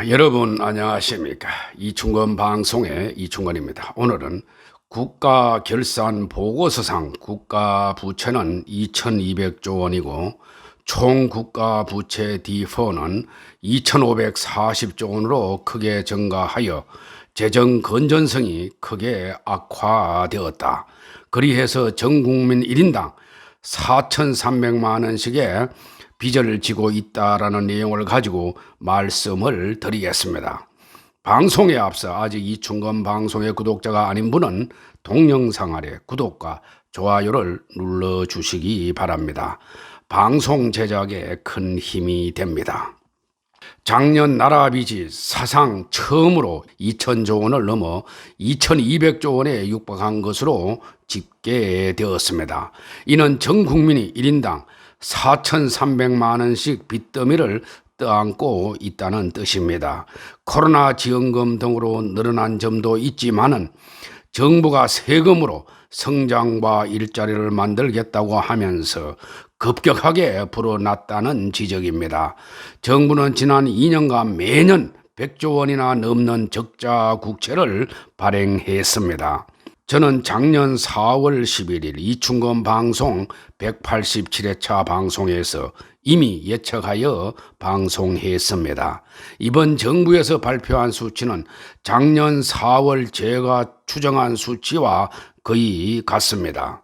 여러분 안녕하십니까? 이충건 방송의 이충건입니다. 오늘은 국가결산보고서상 국가부채는 2200조 원이고 총 국가부채 D4는 2540조 원으로 크게 증가하여 재정 건전성이 크게 악화되었다. 그리해서 전국민 1인당 4,300만 원씩의 빚을 지고 있다라는 내용을 가지고 말씀을 드리겠습니다. 방송에 앞서 아직 이충건 방송의 구독자가 아닌 분은 동영상 아래 구독과 좋아요를 눌러주시기 바랍니다. 방송 제작에 큰 힘이 됩니다. 작년 나라 빚이 사상 처음으로 2,000조 원을 넘어 2,200조 원에 육박한 것으로 집계되었습니다. 이는 전 국민이 1인당 4,300만 원씩 빚더미를 떠안고 있다는 뜻입니다. 코로나 지원금 등으로 늘어난 점도 있지만은 정부가 세금으로 성장과 일자리를 만들겠다고 하면서 급격하게 불어났다는 지적입니다. 정부는 지난 2년간 매년 100조 원이나 넘는 적자 국채를 발행했습니다. 저는 작년 4월 11일 이충건 방송 187회차 방송에서 이미 예측하여 방송했습니다. 이번 정부에서 발표한 수치는 작년 4월 제가 추정한 수치와 거의 같습니다.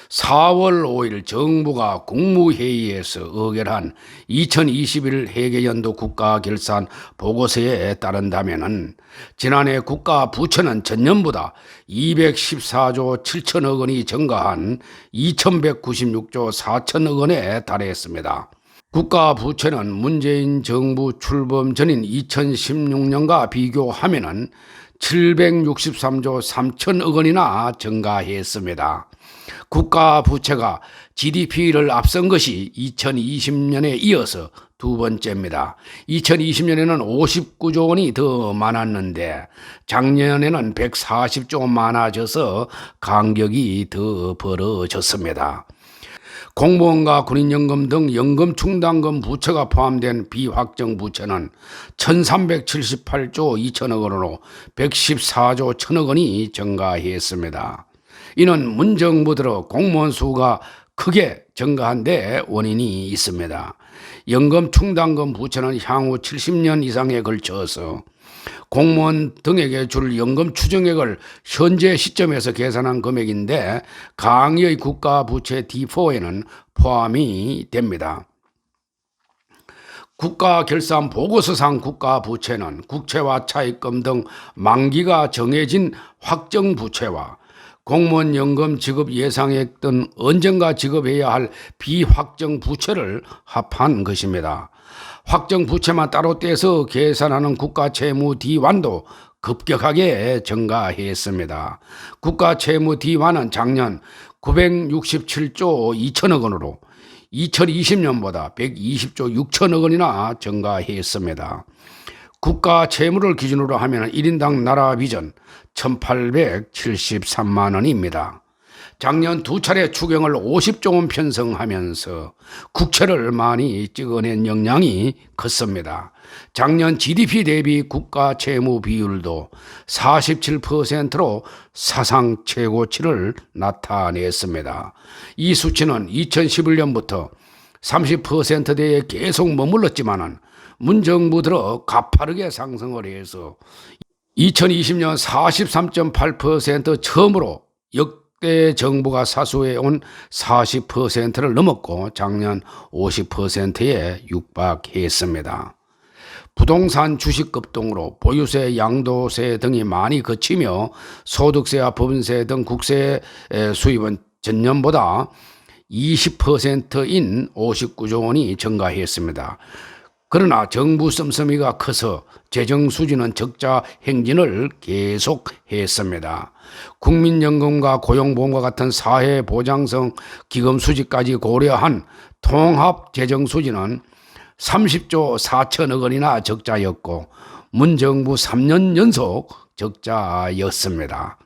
4월 5일 정부가 국무회의에서 의결한 2021 회계연도 국가결산 보고서에 따른다면 지난해 국가 부채는 전년보다 214조 7천억 원이 증가한 2196조 4천억 원에 달했습니다. 국가 부채는 문재인 정부 출범 전인 2016년과 비교하면 763조 3천억 원이나 증가했습니다. 국가 부채가 GDP를 앞선 것이 2020년에 이어서 두 번째입니다. 2020년에는 59조 원이 더 많았는데 작년에는 140조 원 많아져서 간격이 더 벌어졌습니다. 공무원과 군인연금 등 연금 충당금 부채가 포함된 비확정 부채는 1378조 2천억 원으로 114조 1천억 원이 증가했습니다. 이는 문정부 들어 공무원 수가 크게 증가한 데 원인이 있습니다. 연금 충당금 부채는 향후 70년 이상에 걸쳐서 공무원 등에게 줄 연금 추정액을 현재 시점에서 계산한 금액인데 강의의 국가부채 D4에는 포함이 됩니다. 국가결산보고서상 국가부채는 국채와 차입금 등 만기가 정해진 확정부채와 공무원 연금 지급 예상액 등 언젠가 지급해야 할 비확정 부채를 합한 것입니다. 확정 부채만 따로 떼서 계산하는 국가채무 D1도 급격하게 증가했습니다. 국가채무 D1은 작년 967조 2천억 원으로 2020년보다 120조 6천억 원이나 증가했습니다. 국가 채무를 기준으로 하면 1인당 나라 빚은 1,873만 원입니다. 작년 두 차례 추경을 50조 원 편성하면서 국채를 많이 찍어낸 영향이 컸습니다. 작년 GDP 대비 국가 채무 비율도 47%로 사상 최고치를 나타냈습니다. 이 수치는 2011년부터 30%대에 계속 머물렀지만은 문정부 들어 가파르게 상승을 해서 2020년 43.8% 처음으로 역대 정부가 사수해온 40%를 넘었고 작년 50%에 육박했습니다. 부동산 주식 급등으로 보유세, 양도세 등이 많이 그치며 소득세와 법인세 등 국세 수입은 전년보다 20%인 59조 원이 증가했습니다. 그러나 정부 씀씀이가 커서 재정 수지는 적자 행진을 계속했습니다. 국민연금과 고용보험과 같은 사회보장성 기금 수지까지 고려한 통합 재정 수지는 30조 4천억 원이나 적자였고 문정부 3년 연속 적자였습니다.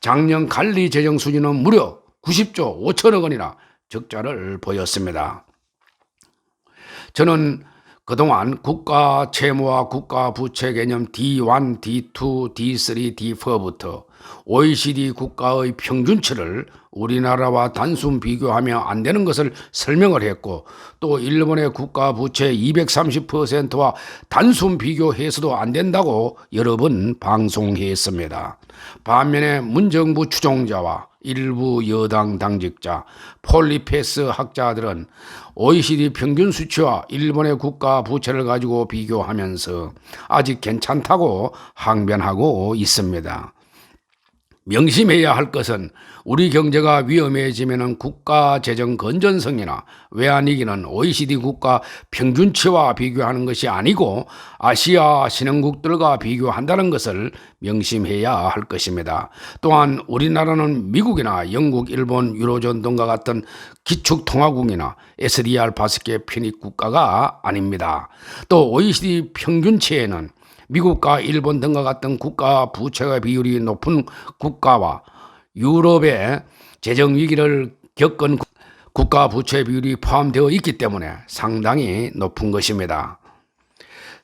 작년 관리 재정 수지는 무려 90조 5천억 원이나 적자를 보였습니다. 저는 그동안 국가 채무와 국가 부채 개념 D1, D2, D3, D4부터 OECD 국가의 평균치를 우리나라와 단순 비교하며 안 되는 것을 설명을 했고, 또 일본의 국가 부채 230%와 단순 비교해서도 안 된다고 여러 번 방송했습니다. 반면에 문정부 추종자와 일부 여당 당직자, 폴리페스 학자들은 OECD 평균 수치와 일본의 국가 부채를 가지고 비교하면서 아직 괜찮다고 항변하고 있습니다. 명심해야 할 것은 우리 경제가 위험해지면 국가 재정 건전성이나 외환위기는 OECD 국가 평균치와 비교하는 것이 아니고 아시아 신흥국들과 비교한다는 것을 명심해야 할 것입니다. 또한 우리나라는 미국이나 영국, 일본, 유로존 등과 같은 기축통화국이나 SDR 5개 편입 국가가 아닙니다. 또 OECD 평균치에는 미국과 일본 등과 같은 국가 부채가 비율이 높은 국가와 유럽의 재정 위기를 겪은 국가 부채 비율이 포함되어 있기 때문에 상당히 높은 것입니다.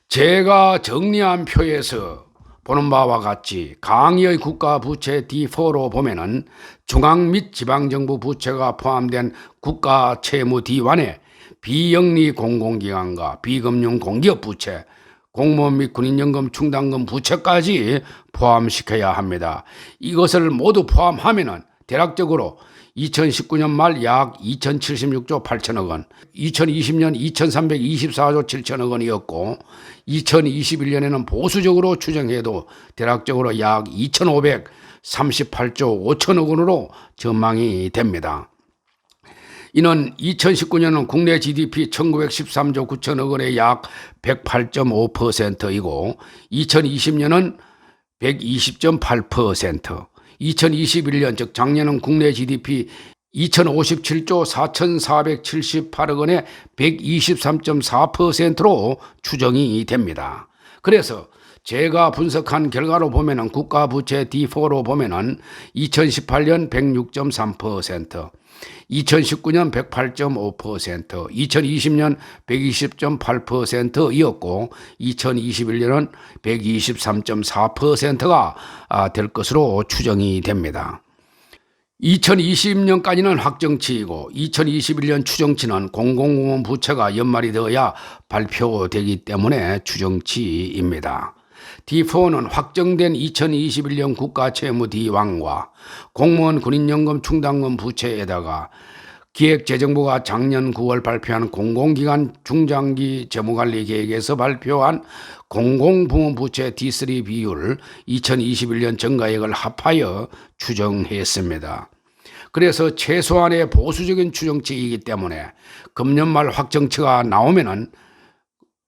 제가 정리한 표에서 보는 바와 같이 강의의 국가 부채 D4로 보면은 중앙 및 지방정부 부채가 포함된 국가 채무 D1에 비영리 공공기관과 비금융 공기업 부채, 공무원 및 군인연금 충당금 부채까지 포함시켜야 합니다. 이것을 모두 포함하면 대략적으로 2019년 말 약 2076조 8천억 원, 2020년 2324조 7천억 원이었고 2021년에는 보수적으로 추정해도 대략적으로 약 2538조 5천억 원으로 전망이 됩니다. 이는 2019년은 국내 GDP 1913조 9천억 원의 약 108.5%이고 2020년은 120.8%, 2021년 즉 작년은 국내 GDP 2057조 4,478억 원의 123.4%로 추정이 됩니다. 그래서 제가 분석한 결과로 보면은 국가 부채 D4로 보면은 2018년 106.3%, 2019년 108.5%, 2020년 120.8%였고 2021년은 123.4%가 될 것으로 추정이 됩니다. 2020년까지는 확정치이고 2021년 추정치는 공공부문 부채가 연말이 되어야 발표되기 때문에 추정치입니다. D4는 확정된 2021년 국가 채무 D1과 공무원 군인연금 충당금 부채에다가 기획재정부가 작년 9월 발표한 공공기관 중장기 재무관리 계획에서 발표한 공공부문 부채 D3 비율 2021년 전가액을 합하여 추정했습니다. 그래서 최소한의 보수적인 추정치이기 때문에 금년 말 확정치가 나오면은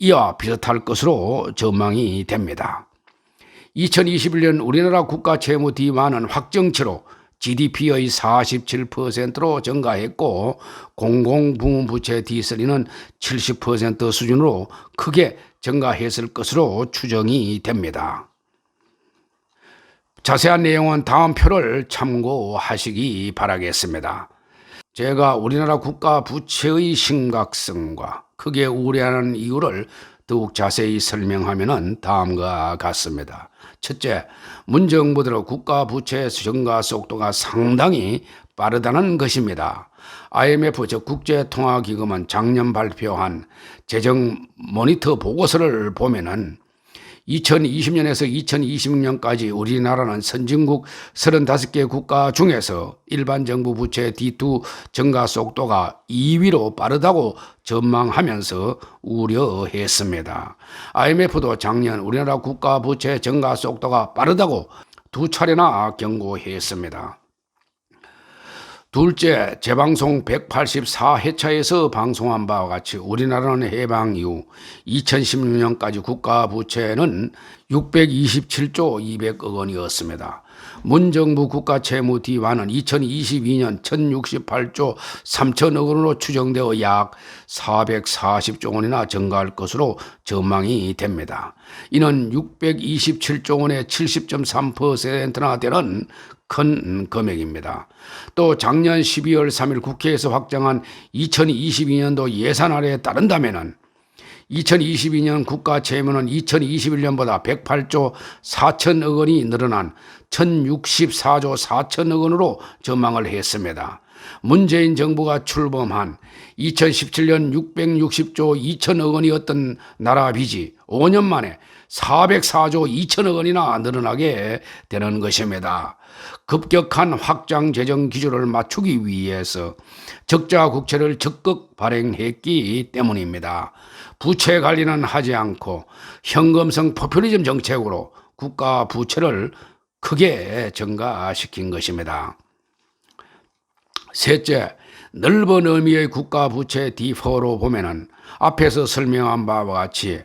이와 비슷할 것으로 전망이 됩니다. 2021년 우리나라 국가 채무 D1은 확정치로 GDP의 47%로 증가했고 공공부문 부채 D3는 70% 수준으로 크게 증가했을 것으로 추정이 됩니다. 자세한 내용은 다음 표를 참고하시기 바라겠습니다. 제가 우리나라 국가 부채의 심각성과 크게 우려하는 이유를 더욱 자세히 설명하면 다음과 같습니다. 첫째, 문정부들의 국가 부채 증가 속도가 상당히 빠르다는 것입니다. IMF 즉 국제통화기금은 작년 발표한 재정 모니터 보고서를 보면은 2020년에서 2026년까지 우리나라는 선진국 35개 국가 중에서 일반 정부 부채 D2 증가 속도가 2위로 빠르다고 전망하면서 우려했습니다. IMF도 작년 우리나라 국가 부채 증가 속도가 빠르다고 두 차례나 경고했습니다. 둘째, 재방송 184회차에서 방송한 바와 같이 우리나라는 해방 이후 2016년까지 국가 부채는 627조 200억 원이었습니다. 문정부 국가 채무 D1은 2022년 1068조 3천억 원으로 추정되어 약 440조 원이나 증가할 것으로 전망이 됩니다. 이는 627조 원의 70.3%나 되는 큰 금액입니다. 또 작년 12월 3일 국회에서 확정한 2022년도 예산안에 따른다면은 2022년 국가 채무는 2021년보다 108조 4천억 원이 늘어난 1064조 4천억 원으로 전망을 했습니다. 문재인 정부가 출범한 2017년 660조 2천억 원이었던 나라 빚이 5년 만에 404조 2천억 원이나 늘어나게 되는 것입니다. 급격한 확장 재정 기조를 맞추기 위해서 적자 국채를 적극 발행했기 때문입니다. 부채 관리는 하지 않고 현금성 포퓰리즘 정책으로 국가 부채를 크게 증가시킨 것입니다. 셋째, 넓은 의미의 국가 부채 D4로 보면은 앞에서 설명한 바와 같이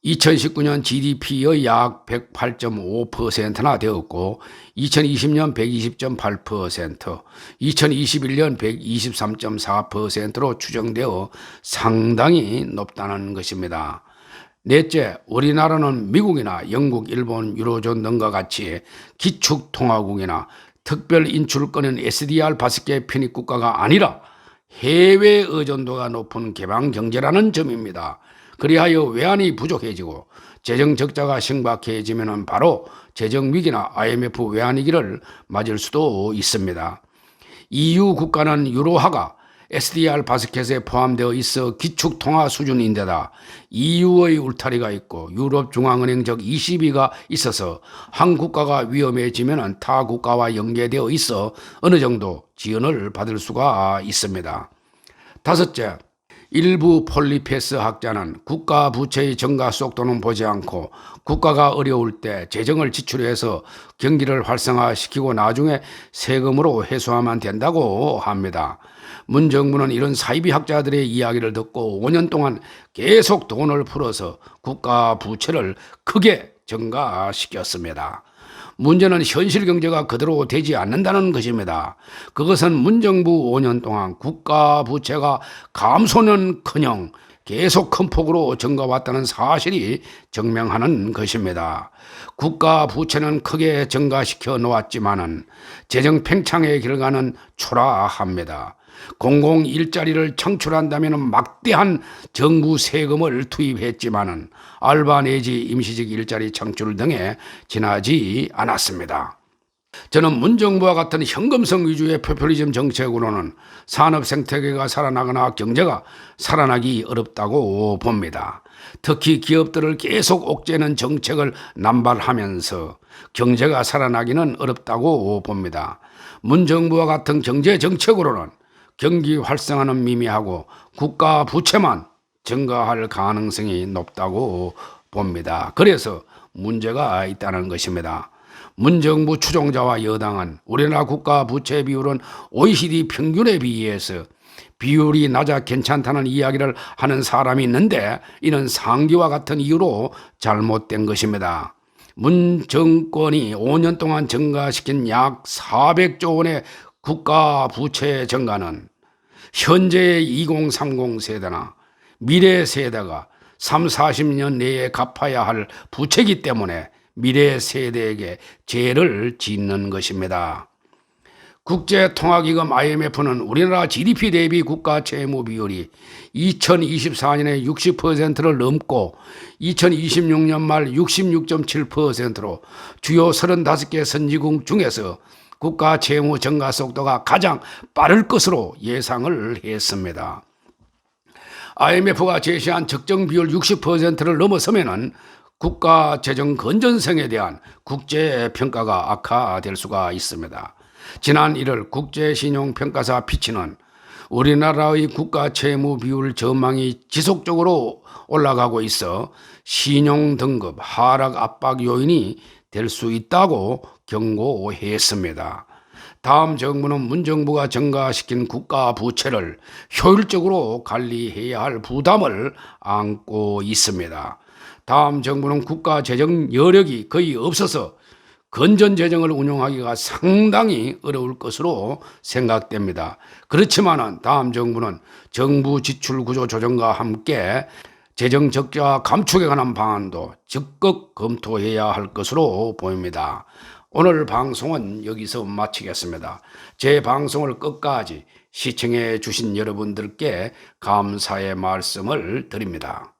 2019년 GDP의 약 108.5%나 되었고 2020년 120.8%, 2021년 123.4%로 추정되어 상당히 높다는 것입니다. 넷째, 우리나라는 미국이나 영국, 일본, 유로존 등과 같이 기축통화국이나 특별인출권은 SDR 5개 편입국가가 아니라 해외 의존도가 높은 개방경제라는 점입니다. 그리하여 외환이 부족해지고 재정 적자가 심각해지면 바로 재정위기나 IMF 외환위기를 맞을 수도 있습니다. EU 국가는 유로화가 SDR 바스켓에 포함되어 있어 기축통화 수준인데다 EU의 울타리가 있고 유럽중앙은행적 ECB가 있어서 한 국가가 위험해지면 타 국가와 연계되어 있어 어느 정도 지원을 받을 수가 있습니다. 다섯째, 일부 폴리페스 학자는 국가 부채의 증가 속도는 보지 않고 국가가 어려울 때 재정을 지출해서 경기를 활성화시키고 나중에 세금으로 회수하면 된다고 합니다. 문 정부는 이런 사이비 학자들의 이야기를 듣고 5년 동안 계속 돈을 풀어서 국가 부채를 크게 증가시켰습니다. 문제는 현실 경제가 그대로 되지 않는다는 것입니다. 그것은 문정부 5년 동안 국가 부채가 감소는커녕 계속 큰 폭으로 증가왔다는 사실이 증명하는 것입니다. 국가 부채는 크게 증가시켜 놓았지만은 재정 팽창의 결과는 초라합니다. 공공 일자리를 창출한다면 막대한 정부 세금을 투입했지만은 알바 내지 임시직 일자리 창출 등에 지나지 않았습니다. 저는 문정부와 같은 현금성 위주의 포퓰리즘 정책으로는 산업 생태계가 살아나거나 경제가 살아나기 어렵다고 봅니다. 특히 기업들을 계속 옥죄는 정책을 남발하면서 경제가 살아나기는 어렵다고 봅니다. 문정부와 같은 경제 정책으로는 경기 활성화는 미미하고 국가 부채만 증가할 가능성이 높다고 봅니다. 그래서 문제가 있다는 것입니다. 문정부 추종자와 여당은 우리나라 국가 부채 비율은 OECD 평균에 비해서 비율이 낮아 괜찮다는 이야기를 하는 사람이 있는데 이는 상기와 같은 이유로 잘못된 것입니다. 문 정권이 5년 동안 증가시킨 약 400조 원의 국가 부채 증가는 현재의 2030 세대나 미래 세대가 30-40년 내에 갚아야 할 부채이기 때문에 미래 세대에게 죄를 짓는 것입니다. 국제통화기금 IMF는 우리나라 GDP 대비 국가 채무 비율이 2024년에 60%를 넘고 2026년 말 66.7%로 주요 35개 선진국 중에서 국가 채무 증가 속도가 가장 빠를 것으로 예상을 했습니다. IMF가 제시한 적정 비율 60%를 넘어서면은 국가 재정 건전성에 대한 국제 평가가 악화될 수가 있습니다. 지난 1월 국제신용평가사 피치는 우리나라의 국가 채무 비율 전망이 지속적으로 올라가고 있어 신용 등급 하락 압박 요인이 될 수 있다고 경고했습니다. 다음 정부는 문정부가 증가시킨 국가 부채를 효율적으로 관리해야 할 부담을 안고 있습니다. 다음 정부는 국가 재정 여력이 거의 없어서 건전 재정을 운영하기가 상당히 어려울 것으로 생각됩니다. 그렇지만 다음 정부는 정부 지출 구조 조정과 함께 재정 적자 감축에 관한 방안도 적극 검토해야 할 것으로 보입니다. 오늘 방송은 여기서 마치겠습니다. 제 방송을 끝까지 시청해 주신 여러분들께 감사의 말씀을 드립니다.